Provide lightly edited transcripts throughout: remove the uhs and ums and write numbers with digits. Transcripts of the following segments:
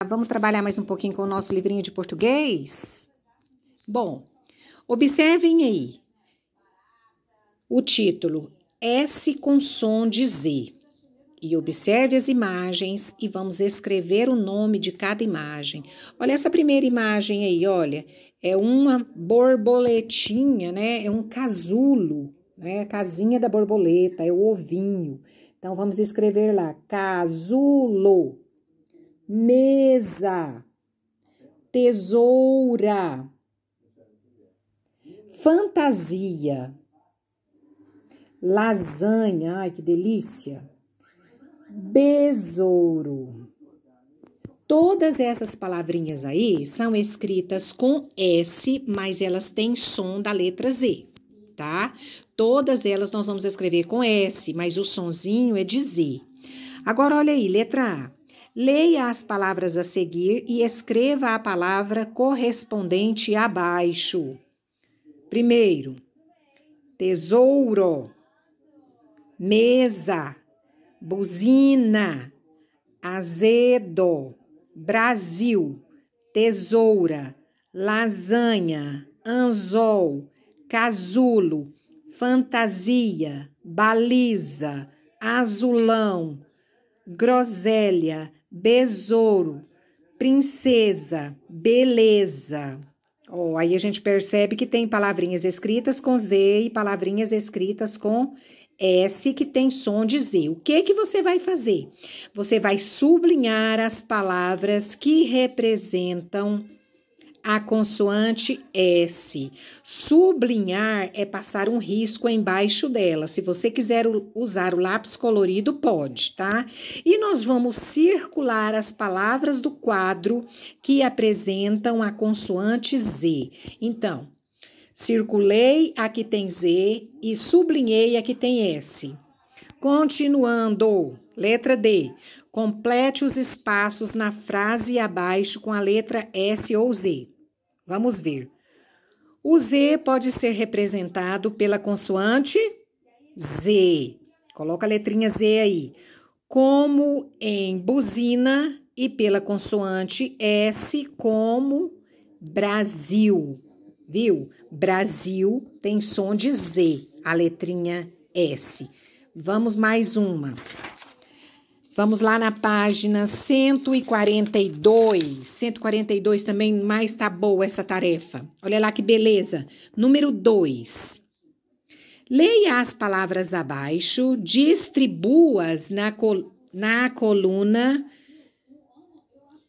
Vamos trabalhar mais um pouquinho com o nosso livrinho de português? Bom, observem aí o título S com som de Z. E observe as imagens e vamos escrever o nome de cada imagem. Olha essa primeira imagem aí, olha. É uma borboletinha, né? É um casulo, né? A casinha da borboleta, é o ovinho. Então, vamos escrever lá, casulo. Mesa, tesoura, fantasia, lasanha, ai que delícia, besouro. Todas essas palavrinhas aí são escritas com S, mas elas têm som da letra Z, tá? Todas elas nós vamos escrever com S, mas o sonzinho é de Z. Agora, olha aí, letra A. Leia as palavras a seguir e escreva a palavra correspondente abaixo. Primeiro, tesouro, mesa, buzina, azedo, Brasil, tesoura, lasanha, anzol, casulo, fantasia, baliza, azulão, groselha, besouro, princesa, beleza. Aí a gente percebe que tem palavrinhas escritas com Z e palavrinhas escritas com S que tem som de Z. O que você vai fazer? Você vai sublinhar as palavras que representam a consoante S. Sublinhar é passar um risco embaixo dela. Se você quiser usar o lápis colorido, pode, tá? E nós vamos circular as palavras do quadro que apresentam a consoante Z. Então, circulei a que tem Z e sublinhei a que tem S. Continuando, letra D. Complete os espaços na frase abaixo com a letra S ou Z. Vamos ver. O Z pode ser representado pela consoante Z. Coloca a letrinha Z aí. Como em buzina e pela consoante S como Brasil. Viu? Brasil tem som de Z, a letrinha S. Vamos mais uma. Vamos lá na página 142. 142 também, mais tá boa essa tarefa. Olha lá que beleza. Número 2. Leia as palavras abaixo, distribua-as na coluna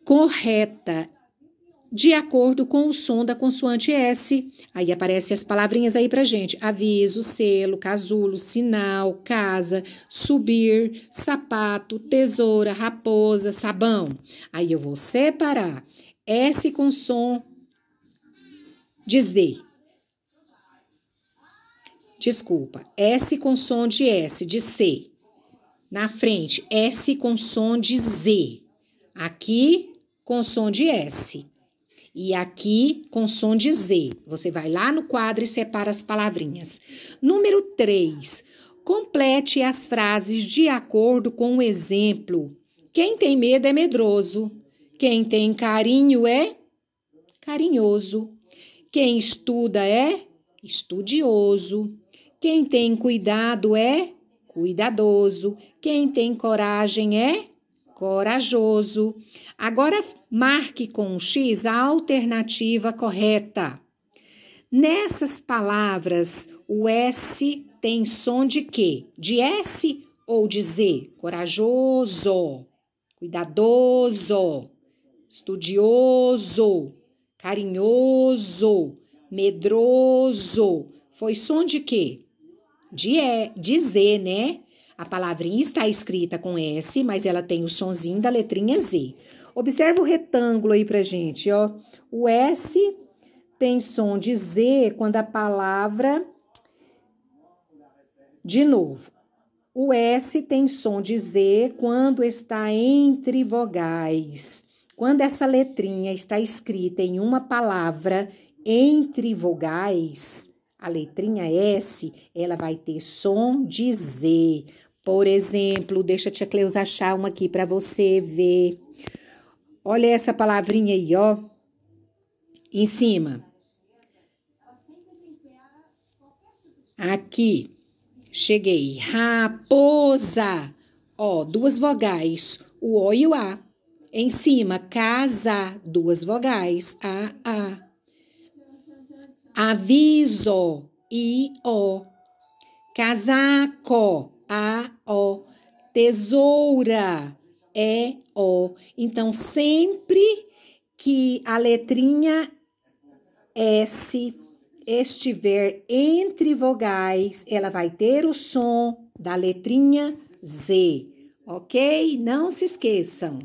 correta, de acordo com o som da consoante S. Aí aparecem as palavrinhas aí pra gente. Aviso, selo, casulo, sinal, casa, subir, sapato, tesoura, raposa, sabão. Aí eu vou separar S com som de Z. Desculpa, S com som de S, de C. Na frente, S com som de Z. Aqui, com som de S. E aqui, com som de Z. Você vai lá no quadro e separa as palavrinhas. Número 3. Complete as frases de acordo com o exemplo. Quem tem medo é medroso. Quem tem carinho é carinhoso. Quem estuda é estudioso. Quem tem cuidado é cuidadoso. Quem tem coragem é corajoso. Agora, marque com um X a alternativa correta. Nessas palavras, o S tem som de quê? De S ou de Z? Corajoso, cuidadoso, estudioso, carinhoso, medroso. Foi som de quê? De Z, né? A palavrinha está escrita com S, mas ela tem o sonzinho da letrinha Z. Observa o retângulo aí pra gente, ó. O S tem som de Z quando a palavra... De novo. O S tem som de Z quando está entre vogais. Quando essa letrinha está escrita em uma palavra entre vogais, a letrinha S, ela vai ter som de Z. Por exemplo, deixa a tia Cleusa achar uma aqui para você ver. Olha essa palavrinha aí, ó, em cima. Aqui, cheguei. Raposa. Ó, duas vogais, o O e o A. Em cima, casa, duas vogais, A. Aviso, I-O. Casaco, A-O. Tesoura, E-O. Então, sempre que a letrinha S estiver entre vogais, ela vai ter o som da letrinha Z, ok? Não se esqueçam.